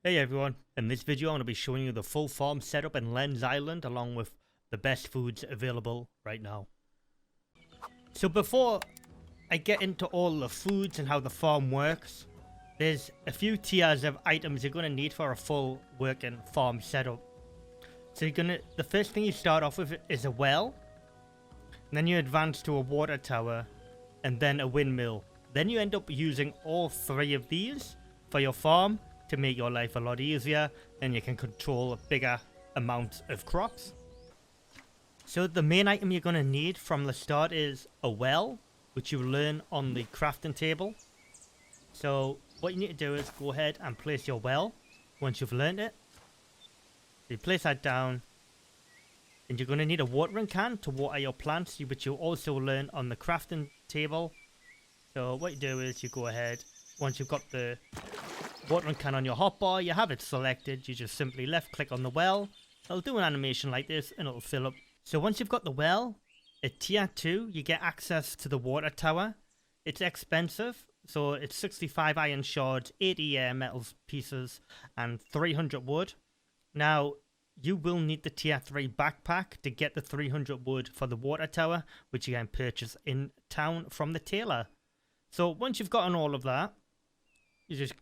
Hey everyone, in this video I'm going to be showing you the full farm setup in Lens Island along with the best foods available right now. So before I get into all the foods and how the farm works, there's a few tiers of items you're going to need for a full working farm setup. So the first thing you start off with is a well, and then you advance to a water tower, and then a windmill. Then you end up using all three of these for your farm to make your life a lot easier, and you can control a bigger amount of crops. So the main item you're going to need from the start is a well, which you learn on the crafting table. So what you need to do is go ahead and place your well once you've learned it. So you place that down, and you're going to need a watering can to water your plants, which you'll also learn on the crafting table. So what you do is you go ahead, once you've got the watering can on your hotbar, you have it selected, you just simply left click on the well. It'll do an animation like this and it'll fill up. So once you've got the well, at tier 2 you get access to the water tower. It's expensive, so it's 65 iron shards, 80 metal pieces and 300 wood. Now you will need the tier 3 backpack to get the 300 wood for the water tower, which you can purchase in town from the tailor. So once you've gotten all of that, you just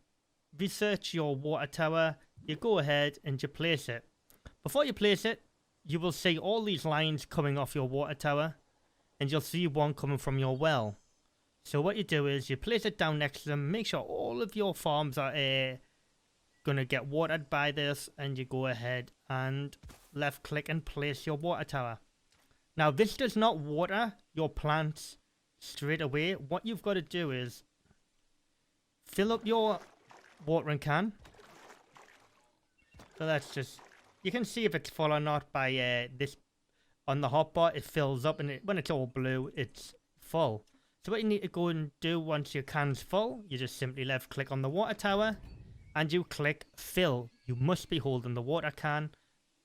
research your water tower, you go ahead and you place it. Before you place it, you will see all these lines coming off your water tower, and you'll see one coming from your well. So what you do is you place it down next to them, make sure all of your farms are going to get watered by this, and you go ahead and left click and place your water tower. Now this does not water your plants straight away. What you've got to do is fill up your watering can. So that's just, you can see if it's full or not by this on the hotbar. It fills up, and when it's all blue, it's full. So what you need to go and do once your can's full, you just simply left click on the water tower and you click fill. You must be holding the water can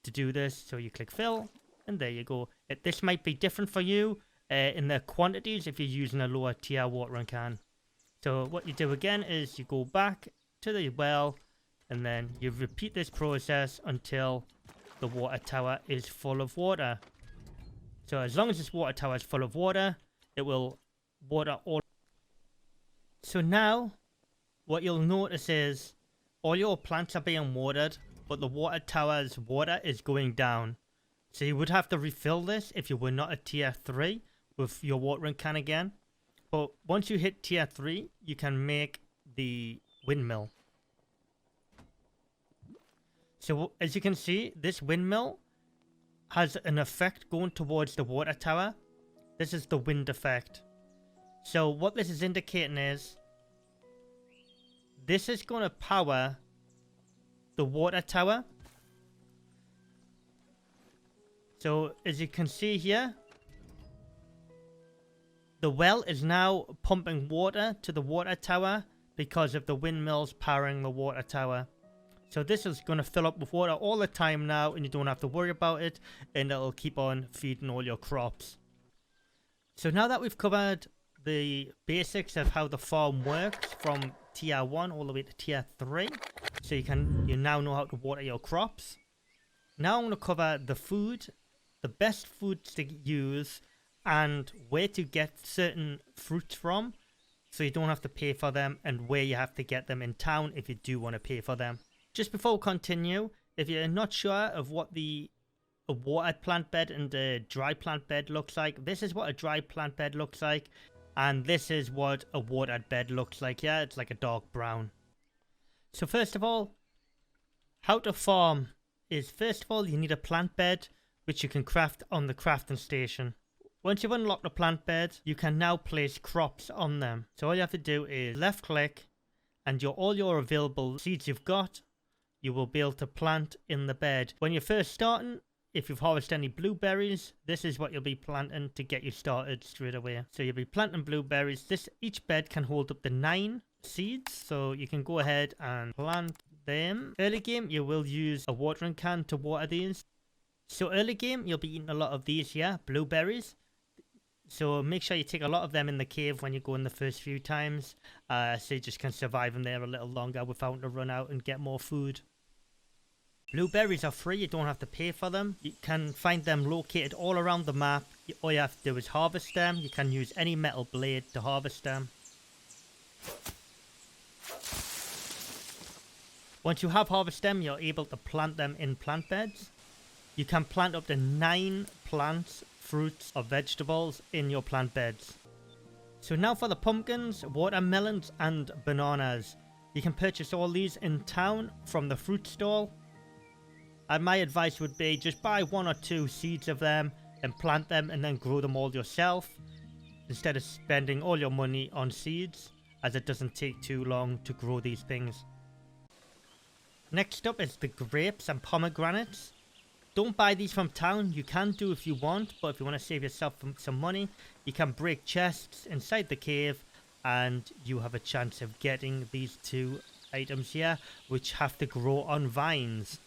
to do this, so you click fill, and there you go. This might be different for you in the quantities if you're using a lower tier watering can. So what you do again is you go back to the well, and then you repeat this process until the water tower is full of water. So as long as this water tower is full of water, it will water all. So now what you'll notice is all your plants are being watered, but the water tower's water is going down. So you would have to refill this if you were not at tier 3 with your watering can again. But once you hit tier 3, you can make the windmill. So as you can see, this windmill has an effect going towards the water tower. This is the wind effect. So what this is indicating is this is going to power the water tower. So as you can see here, the well is now pumping water to the water tower because of the windmills powering the water tower. So this is going to fill up with water all the time now, and you don't have to worry about it, and it'll keep on feeding all your crops. So now that we've covered the basics of how the farm works from tier 1 all the way to tier 3, so you now know how to water your crops. Now I'm going to cover the food, the best foods to use, and where to get certain fruits from, so you don't have to pay for them, and where you have to get them in town if you do want to pay for them. Just before we continue, if you're not sure of what a watered plant bed and a dry plant bed looks like, this is what a dry plant bed looks like, and this is what a watered bed looks like. Yeah, it's like a dark brown. So first of all, how to farm is, first of all, you need a plant bed, which you can craft on the crafting station. Once you've unlocked the plant bed, you can now place crops on them. So all you have to do is left click, and all your available seeds you've got, you will be able to plant in the bed. When you're first starting, if you've harvested any blueberries, this is what you'll be planting to get you started straight away. So you'll be planting blueberries. Each bed can hold up to 9 seeds, so you can go ahead and plant them. Early game, you will use a watering can to water these. So early game, you'll be eating a lot of these here, blueberries. So make sure you take a lot of them in the cave when you go in the first few times, so you just can survive in there a little longer without having to run out and get more food. Blueberries are free, you don't have to pay for them. You can find them located all around the map. All you have to do is harvest them. You can use any metal blade to harvest them. Once you have harvested them, you're able to plant them in plant beds. You can plant up to 9 plants, fruits or vegetables in your plant beds. So now for the pumpkins, watermelons and bananas. You can purchase all these in town from the fruit stall. And my advice would be just buy 1 or 2 seeds of them and plant them and then grow them all yourself, instead of spending all your money on seeds, as it doesn't take too long to grow these things. Next up is the grapes and pomegranates. Don't buy these from town. You can do if you want, but if you want to save yourself some money, you can break chests inside the cave and you have a chance of getting these 2 items here, which have to grow on vines.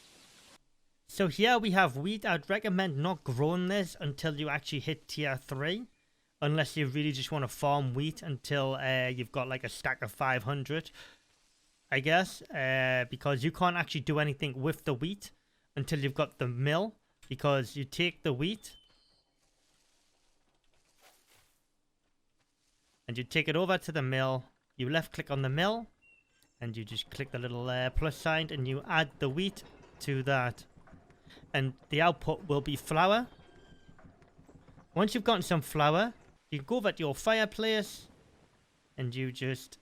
So here we have wheat. I'd recommend not growing this until you actually hit tier 3. Unless you really just want to farm wheat until you've got like a stack of 500. I guess. Because you can't actually do anything with the wheat until you've got the mill. Because you take the wheat. And you take it over to the mill. You left click on the mill. And you just click the little plus sign. And you add the wheat to that. And the output will be flour. Once you've gotten some flour, you go over to your fireplace and you just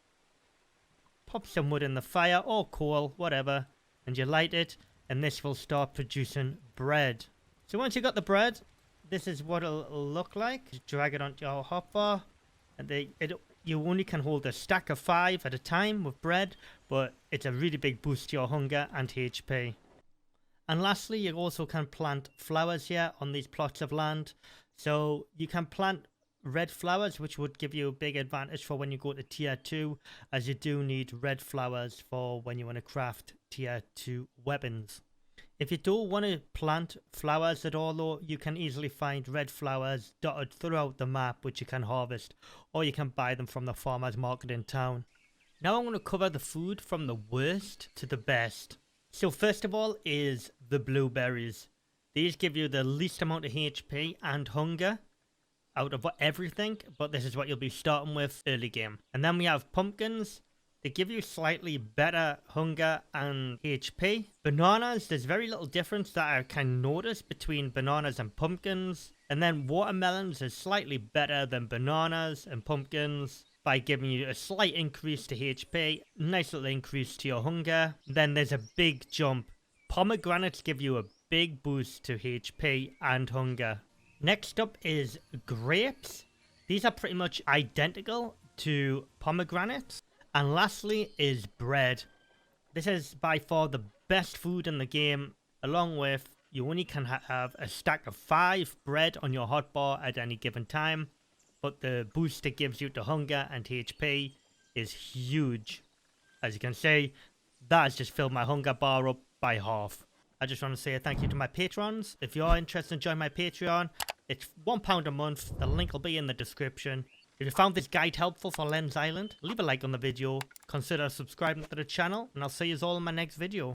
pop some wood in the fire or coal, whatever, and you light it, and this will start producing bread. So once you've got the bread, this is what it'll look like. Just drag it onto your hotbar, and you only can hold a stack of 5 at a time with bread, but it's a really big boost to your hunger and HP. And lastly, you also can plant flowers here on these plots of land. So you can plant red flowers, which would give you a big advantage for when you go to tier 2, as you do need red flowers for when you want to craft tier 2 weapons. If you don't want to plant flowers at all though, you can easily find red flowers dotted throughout the map which you can harvest, or you can buy them from the farmer's market in town. Now I'm going to cover the food from the worst to the best. So first of all is the blueberries. These give you the least amount of HP and hunger out of everything, but this is what you'll be starting with early game. And then we have pumpkins. They give you slightly better hunger and HP. Bananas, there's very little difference that I can notice between bananas and pumpkins. And then watermelons is slightly better than bananas and pumpkins by giving you a slight increase to HP, nice little increase to your hunger. Then there's a big jump. Pomegranates give you a big boost to HP and hunger. Next up is grapes. These are pretty much identical to pomegranates. And lastly is bread. This is by far the best food in the game, along with you only can have a stack of 5 bread on your hotbar at any given time. But the boost it gives you to hunger and HP is huge. As you can see, that has just filled my hunger bar up by half. I just want to say a thank you to my patrons. If you are interested in joining my Patreon, it's £1 a month. The link will be in the description. If you found this guide helpful for Lens Island, leave a like on the video, consider subscribing to the channel, and I'll see you all in my next video.